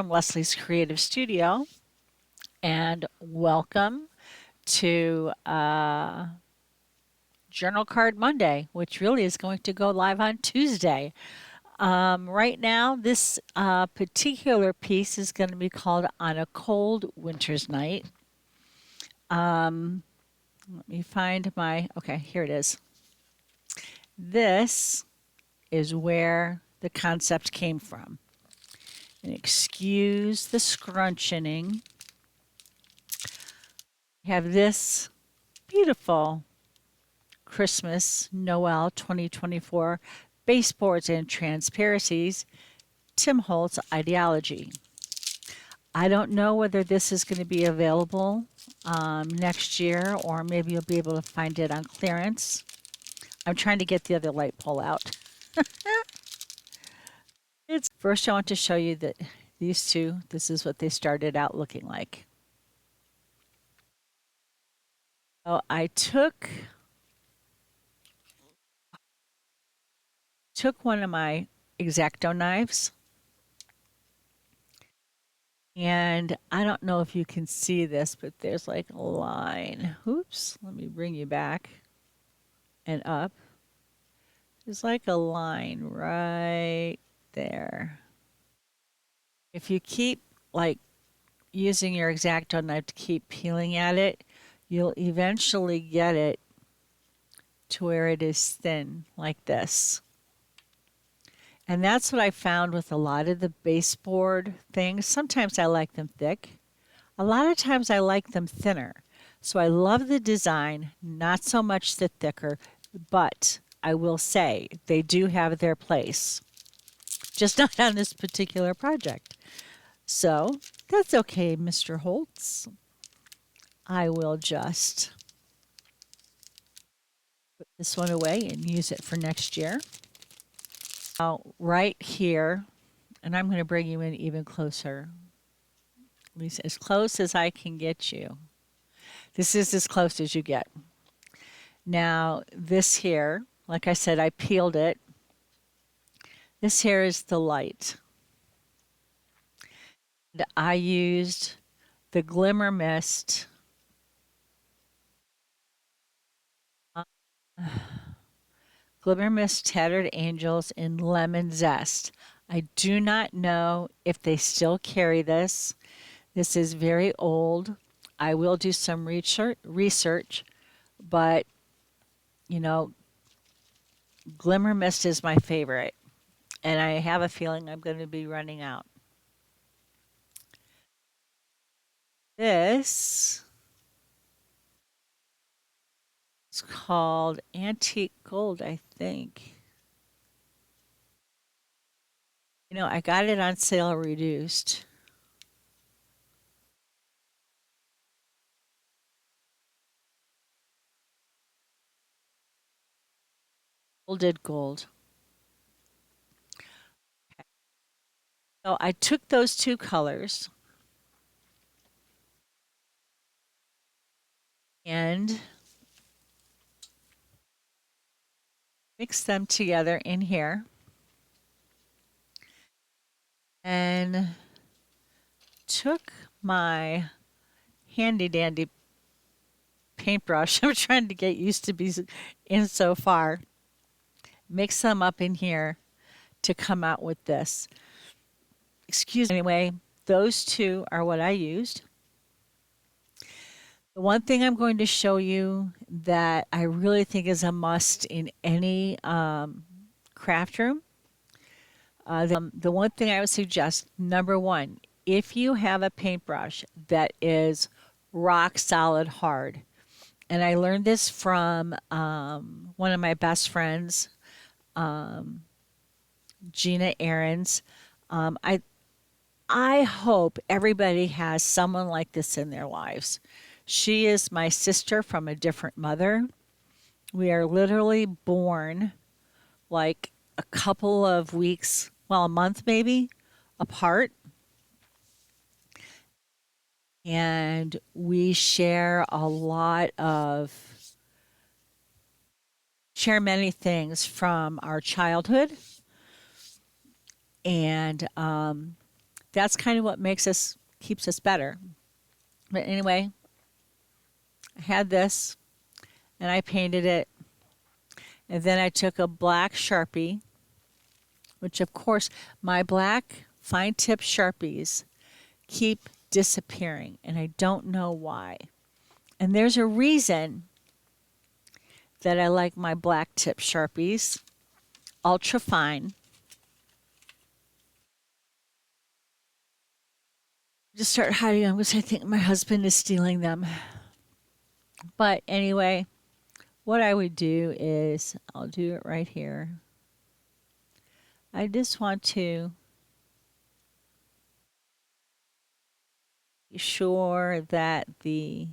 from Leslie's Creative Studio, and welcome to Journal Card Monday, which really is going to go live on Tuesday. Right now, this particular piece is going to be called On a Cold Winter's Night. Let me find okay, here it is. This is where the concept came from. And excuse the scrunching. We have this beautiful Christmas Noel 2024 baseboards and transparencies, Tim Holtz ideology. I don't know whether this is going to be available next year, or maybe you'll be able to find it on clearance. I'm trying to get the other light pole out. It's first I want to show you that these two, this is what they started out looking like. So I took one of my X-Acto knives, and I don't know if you can see this, but there's like a line. Oops, let me bring you back and up. There's like a line right there. If you keep like using your X-Acto knife to keep peeling at it, you'll eventually get it to where it is thin like this. And that's what I found with a lot of the baseboard things. Sometimes I like them thick. A lot of times I like them thinner. So I love the design, not so much the thicker, but I will say they do have their place. Just not on this particular project. So that's okay, Mr. Holtz. I will just put this one away and use it for next year. Now, right here, and I'm going to bring you in even closer, at least as close as I can get you. This is as close as you get. Now, this here, like I said, I peeled it. This here is the light. And I used the Glimmer Mist Glimmer Mist Tattered Angels in Lemon Zest. I do not know if they still carry this. This is very old. I will do some research, but you know, Glimmer Mist is my favorite, and I have a feeling I'm going to be running out. This is called Antique Gold, I think. You know, I got it on sale reduced. Golded gold. So I took those two colors and mixed them together in here. And took my handy dandy paintbrush. I'm trying to get used to be in so far. Mix them up in here to come out with this. Excuse me. Anyway, those two are what I used. The one thing I'm going to show you that I really think is a must in any craft room, the one thing I would suggest, number one, if you have a paintbrush that is rock solid hard, and I learned this from one of my best friends, Gina Ahrens. Um, I I hope everybody has someone like this in their lives. She is my sister from a different mother. We are literally born like a couple of weeks, well, a month maybe, apart. And we share many things from our childhood. And that's kind of what keeps us better. But anyway, I had this and I painted it. And then I took a black Sharpie, which of course my black fine tip Sharpies keep disappearing and I don't know why. And there's a reason that I like my black tip Sharpies, ultra fine. Just start hiding them because I think my husband is stealing them. But anyway, what I would do is I'll do it right here. I just want to be sure that the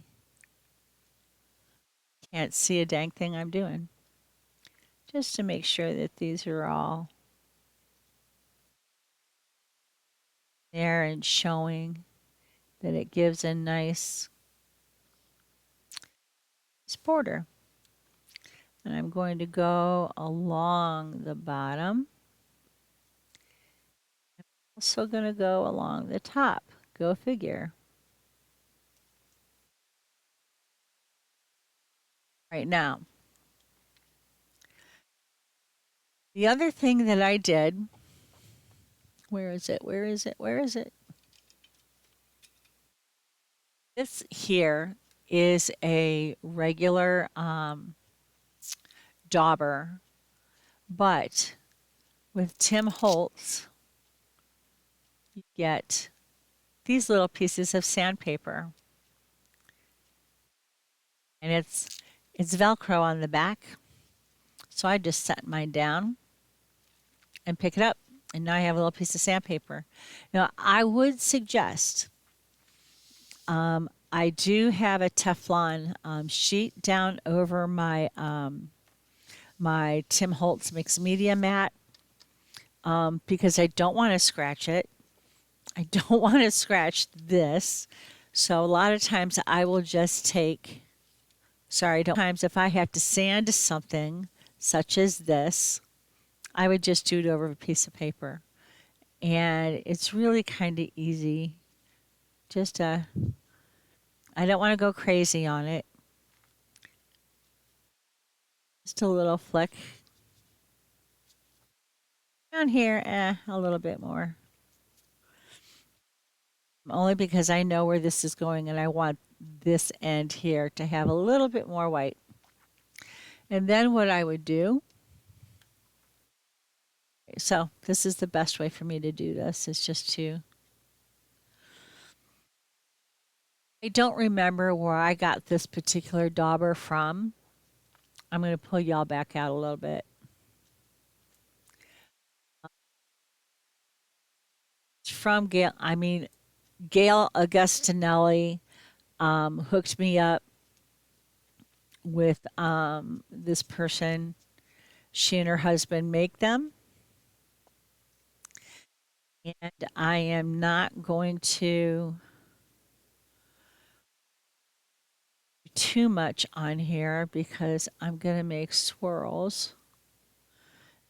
can't see a dang thing I'm doing. Just to make sure that these are all there and showing that it gives a nice border. And I'm going to go along the bottom. I'm also going to go along the top. Go figure. Right now. The other thing that I did, where is it? Where is it? Where is it? This here is a regular dauber, but with Tim Holtz, you get these little pieces of sandpaper. And it's Velcro on the back. So I just set mine down and pick it up. And now I have a little piece of sandpaper. Now, I would suggest I do have a Teflon sheet down over my my Tim Holtz mixed media mat because I don't want to scratch it. I don't want to scratch this. So a lot of times I will just take, times if I have to sand something such as this, I would just do it over a piece of paper. And it's really kind of easy. Just I don't want to go crazy on it. Just a little flick. Down here, a little bit more. Only because I know where this is going and I want this end here to have a little bit more white. And then what I would do, so this is the best way for me to do this, is just to, I don't remember where I got this particular dauber from. I'm going to pull y'all back out a little bit. It's from Gail Augustinelli hooked me up with this person. She and her husband make them. And I am not going to do too much on here because I'm going to make swirls.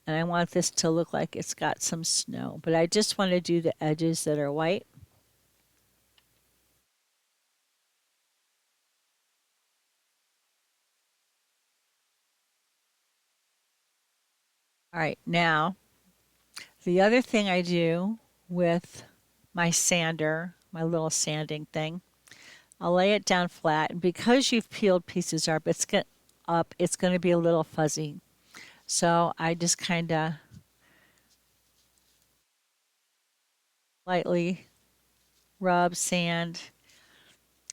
And I want this to look like it's got some snow. But I just want to do the edges that are white. All right, now the other thing I do with my sander, my little sanding thing, I'll lay it down flat, and because you've peeled pieces up, it's going to be a little fuzzy. So I just kind of lightly rub, sand,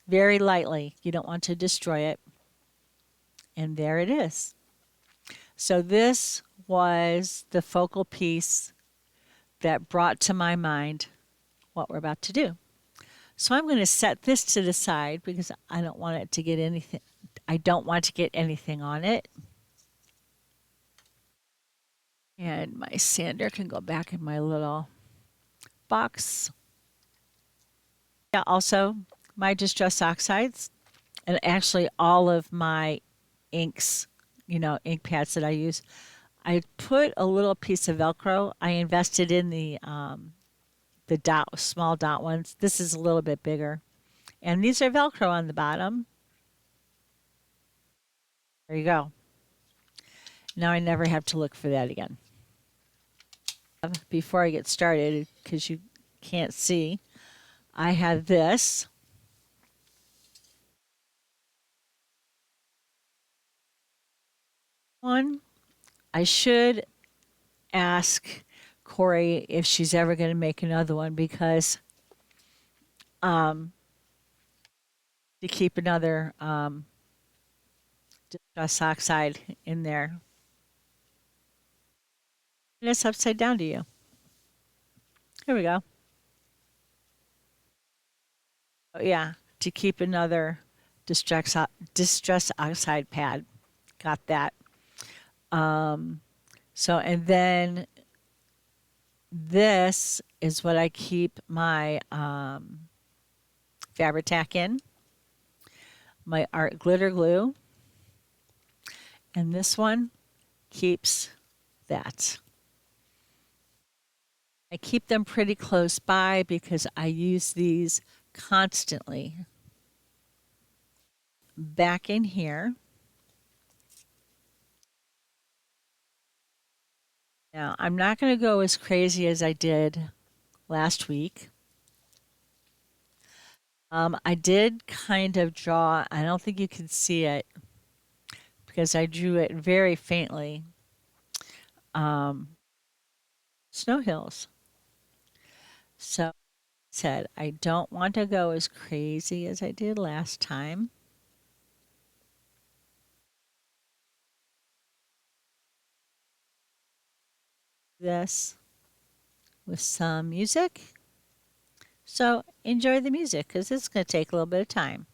very lightly. You don't want to destroy it. And there it is. So this was the focal piece that brought to my mind what we're about to do. So I'm going to set this to the side because I don't want it to get anything. I don't want to get anything on it. And my sander can go back in my little box. Yeah, also my Distress Oxides and actually all of my inks, ink pads that I use. I put a little piece of Velcro. I invested in the the dot, small dot ones. This is a little bit bigger. And these are Velcro on the bottom. There you go. Now I never have to look for that again. Before I get started, because you can't see, I have this. One, I should ask Corey if she's ever going to make another one because to keep another distress oxide in there. And it's upside down to you. Here we go. Oh, yeah, to keep another distress oxide pad. Got that. So, and then this is what I keep my Fabri-Tac in, my art glitter glue, and this one keeps that. I keep them pretty close by because I use these constantly. Back in here. Now, I'm not going to go as crazy as I did last week. I did kind of draw, I don't think you can see it because I drew it very faintly. Snow hills. So I said, I don't want to go as crazy as I did last time. This with some music. So enjoy the music because it's going to take a little bit of time.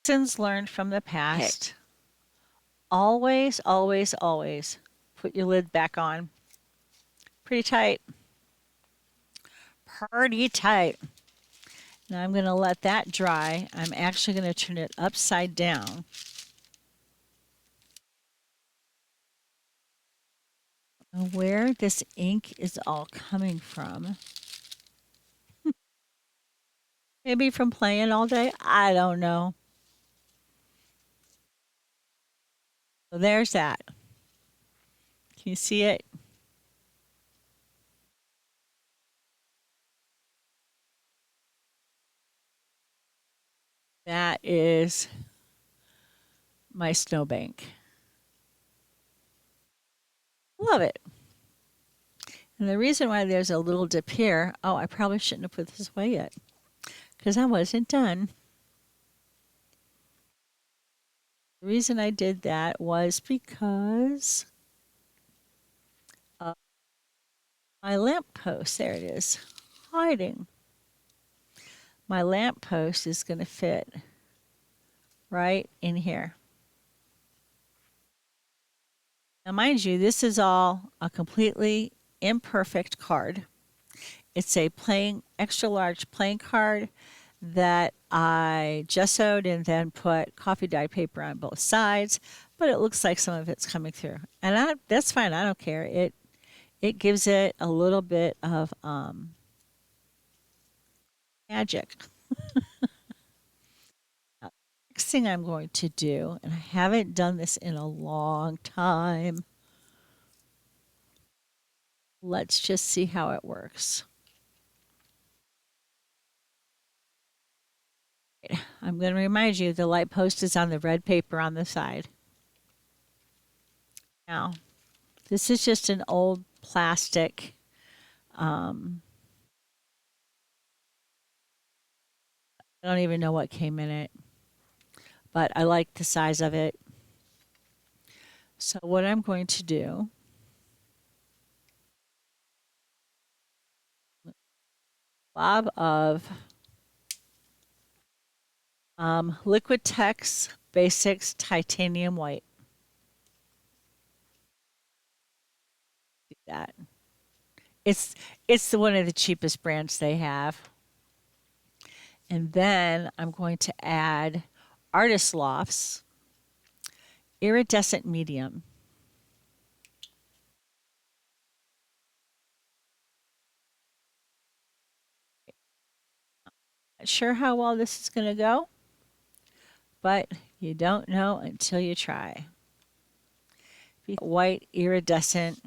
Lessons learned from the past. Always, always, always put your lid back on. Pretty tight. Pretty tight. Now I'm going to let that dry. I'm actually going to turn it upside down. Where this ink is all coming from. Maybe from playing all day. I don't know. So there's that. Can you see it? That is my snowbank. Love it. And the reason why there's a little dip here, oh, I probably shouldn't have put this away yet because I wasn't done. The reason I did that was because of my lamp post. There it is, hiding. My lamp post is going to fit right in here. Now, mind you, this is all a completely imperfect card. It's a plain, extra large plain card that I gessoed and then put coffee dyed paper on both sides, but it looks like some of it's coming through. And that's fine, I don't care. It gives it a little bit of magic. Next thing I'm going to do, and I haven't done this in a long time, let's just see how it works. I'm going to remind you the light post is on the red paper on the side. Now, this is just an old plastic I don't even know what came in it, but I like the size of it. So what I'm going to do, blob of Liquid Tex Basics Titanium White. Do that. It's one of the cheapest brands they have. And then I'm going to add Artist Lofts Iridescent Medium. Not sure how well this is going to go, but you don't know until you try. White iridescent.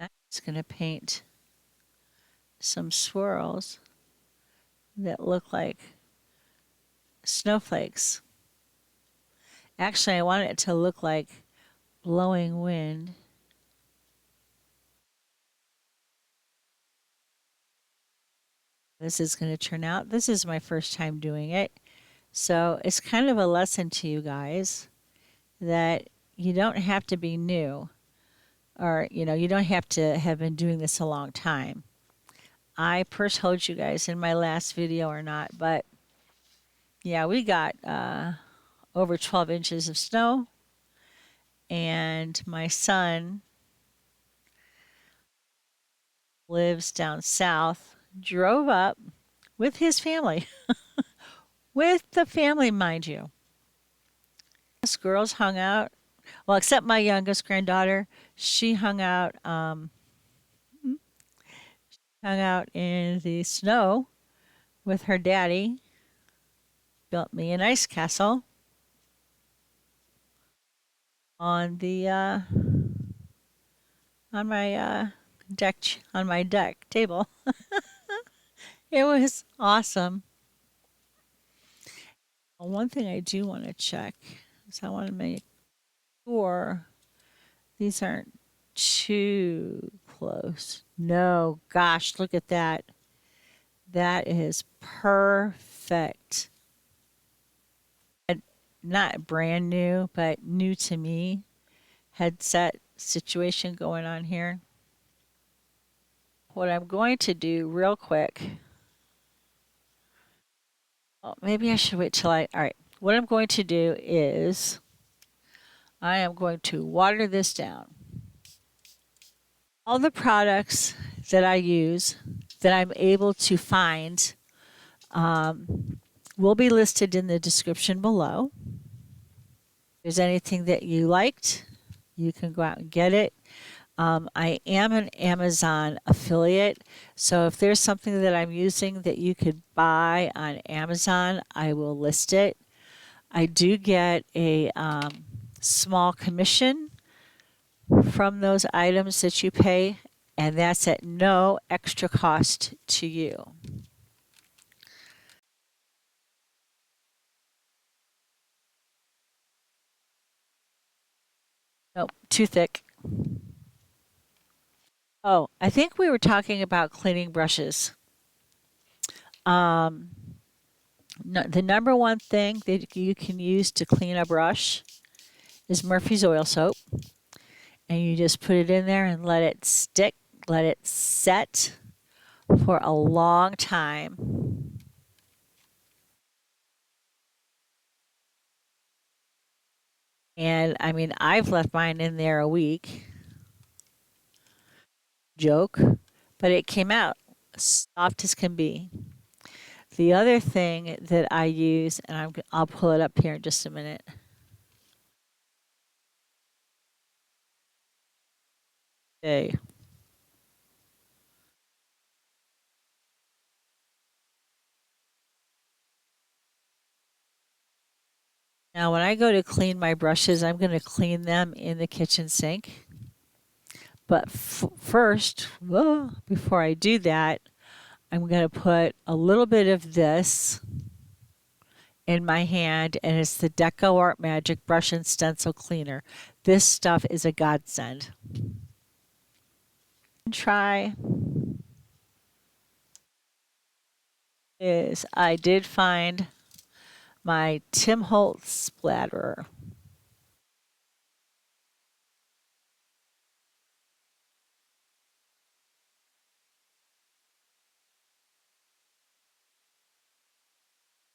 I'm just going to paint some swirls that look like snowflakes. Actually, I want it to look like blowing wind. This is going to turn out. This is my first time doing it. So it's kind of a lesson to you guys that you don't have to be new or, you don't have to have been doing this a long time. I first told you guys in my last video or not, but yeah, we got over 12 inches of snow. And my son lives down south, drove up with his family, with the family, mind you. Us girls hung out, well, except my youngest granddaughter, she hung out in the snow with her daddy, built me an ice castle on the on my on my deck table. It was awesome. One thing I do want to check is I want to make sure these aren't too close. No, gosh, look at that. That is perfect. Not brand new, but new to me headset situation going on here. what I'm going to do real quick, well, maybe I should wait till all right. What I'm going to do is I am going to water this down. All the products that I use that I'm able to find will be listed in the description below. If there's anything that you liked, you can go out and get it. I am an Amazon affiliate, so if there's something that I'm using that you could buy on Amazon, I will list it. I do get a small commission from those items that you pay, and that's at no extra cost to you. Nope, too thick. Oh, I think we were talking about cleaning brushes. No, the number one thing that you can use to clean a brush is Murphy's oil soap. And you just put it in there and let it stick, let it set for a long time. And I mean, I've left mine in there a week. Joke, but it came out soft as can be. The other thing that I use, and I'll pull it up here in just a minute. Okay. Now, when I go to clean my brushes, I'm going to clean them in the kitchen sink. But first, before I do that, I'm going to put a little bit of this in my hand, and it's the Deco Art Magic Brush and Stencil Cleaner. This stuff is a godsend. Try is I did find my Tim Holtz splatterer.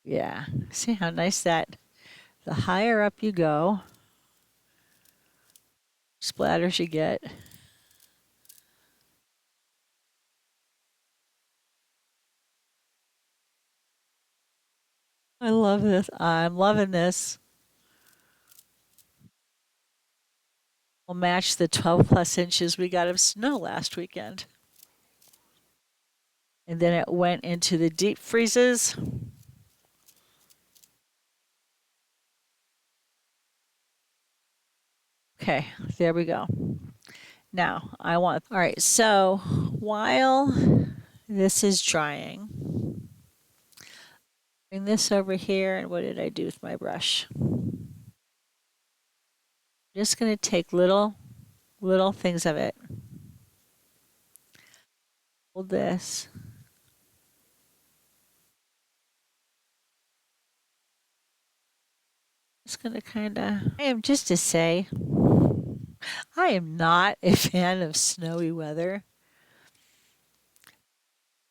Yeah, see how nice that, the higher up you go, splatters you get. I love this. I'm loving this. Will match the 12 plus inches we got of snow last weekend. And then it went into the deep freezes. Okay, there we go. Now all right, so while this is drying, bring this over here, and what did I do with my brush? I'm just going to take little things of it. Hold this. Just going to I am just to say, I am not a fan of snowy weather. I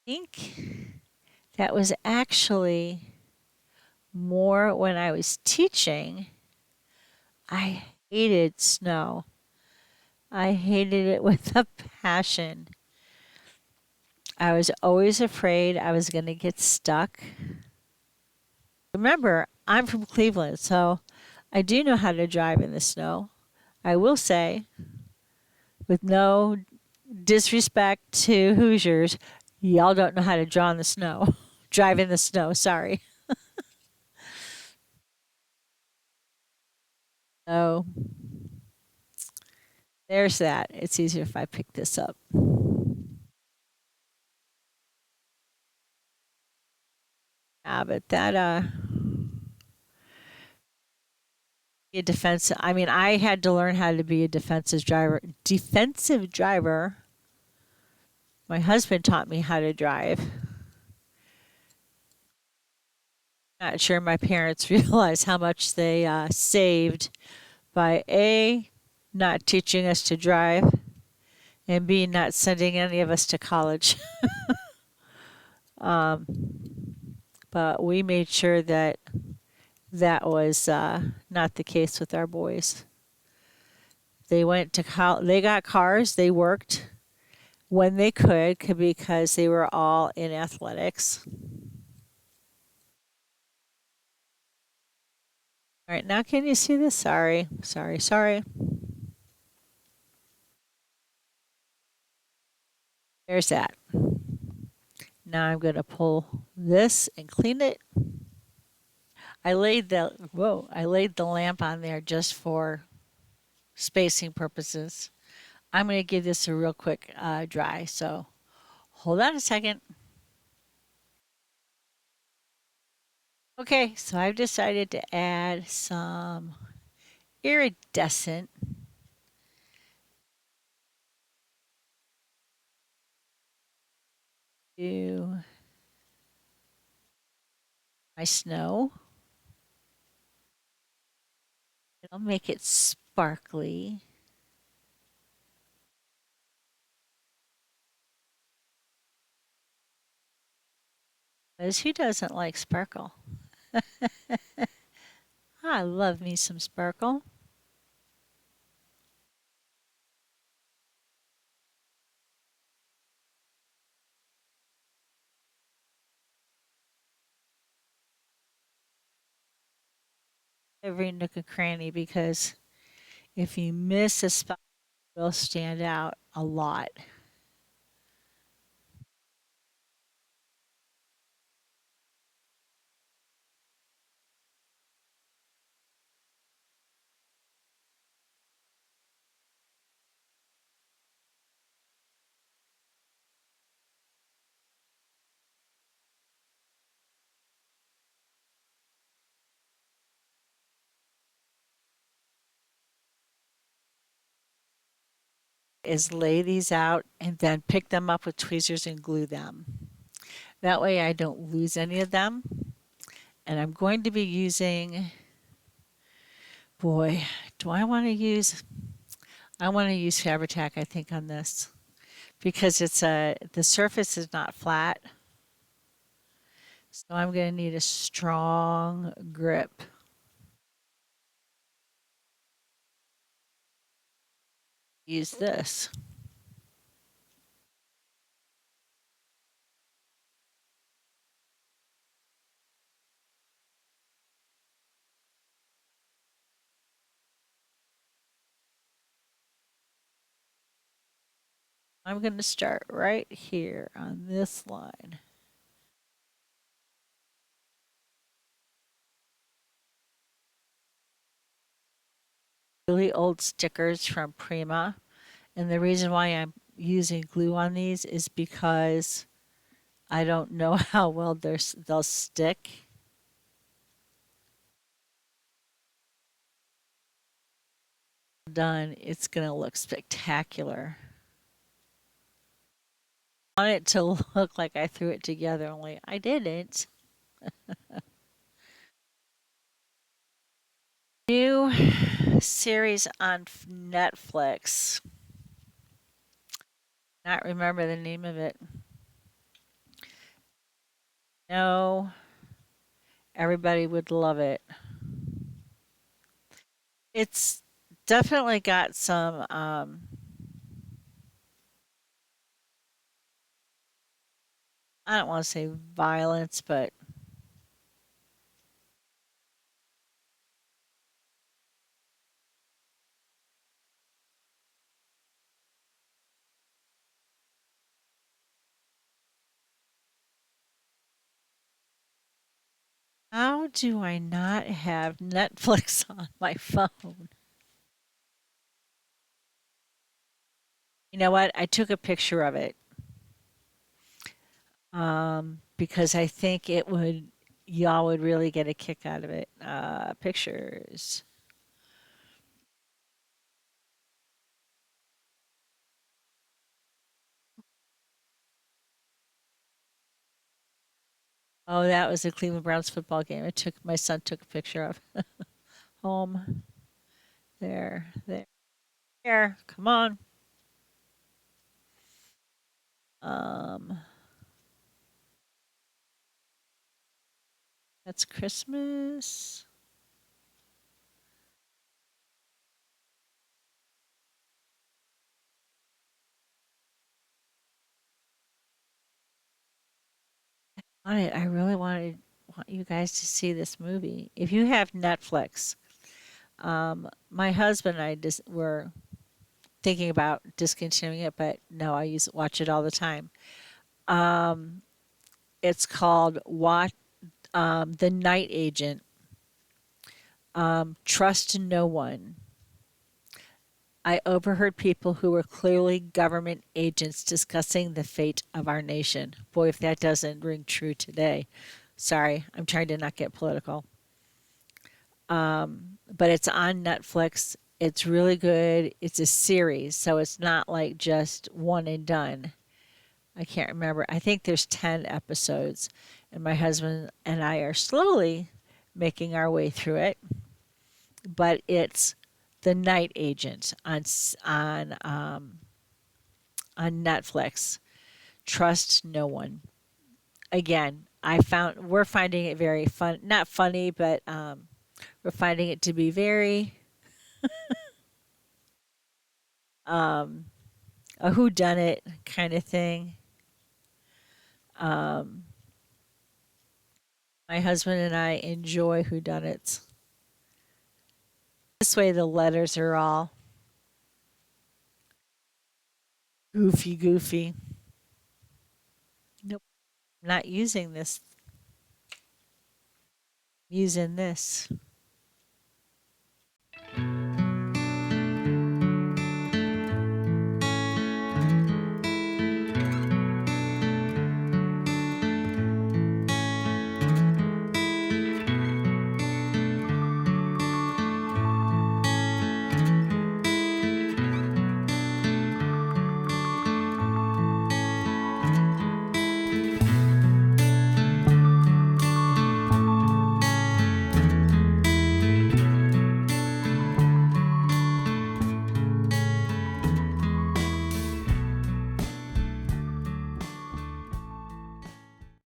think that was actually more when I was teaching. I hated snow. I hated it with a passion. I was always afraid I was going to get stuck. Remember, I'm from Cleveland, so I do know how to drive in the snow. I will say, with no disrespect to Hoosiers, y'all don't know how to draw in the snow. Drive in the snow, sorry. So there's that. It's easier if I pick this up. Yeah, but that a defensive. I mean, I had to learn how to be a defensive driver. Defensive driver. My husband taught me how to drive. Not sure my parents realized how much they saved by A, not teaching us to drive, and B, not sending any of us to college. But we made sure that that was not the case with our boys. They went to they got cars, they worked when they could because they were all in athletics. All right, now can you see this? Sorry, sorry, sorry. There's that. Now I'm going to pull this and clean it. I laid the lamp on there just for spacing purposes. I'm going to give this a real quick dry. So hold on a second. Okay, so I've decided to add some iridescent to my snow. It'll make it sparkly. Because who doesn't like sparkle? I love me some sparkle. Every nook and cranny because if you miss a spot, it will stand out a lot. Is lay these out and then pick them up with tweezers and glue them. That way I don't lose any of them. And I'm going to be using, boy, do I want to use, I want to use Fabri-Tac, I think, on this because the surface is not flat. So I'm going to need a strong grip. Use this. I'm going to start right here on this line. Really old stickers from Prima. And the reason why I'm using glue on these is because I don't know how well they'll stick. Done, it's going to look spectacular. I want it to look like I threw it together, only I didn't. New series on Netflix. Not remember the name of it. No, everybody would love it. It's definitely got some I don't want to say violence, but how do I not have Netflix on my phone? You know what? I took a picture of it because I think y'all would really get a kick out of it. Pictures. Oh, that was the Cleveland Browns football game. My son took a picture of home. There, there, there. Come on. Um, that's Christmas. I really want you guys to see this movie. If you have Netflix, my husband and I just were thinking about discontinuing it, but no, I watch it all the time. It's called Watch The Night Agent. Trust no one. I overheard people who were clearly government agents discussing the fate of our nation. Boy, if that doesn't ring true today. Sorry, I'm trying to not get political. But it's on Netflix. It's really good. It's a series, so it's not like just one and done. I can't remember. I think there's 10 episodes, and my husband and I are slowly making our way through it. But it's The Night Agent on Netflix. Trust no one. Again, we're finding it very fun, not funny, but we're finding it to be very a who done it kind of thing. My husband and I enjoy who done it. This way the letters are all goofy. Nope, I'm not using this. I'm using this.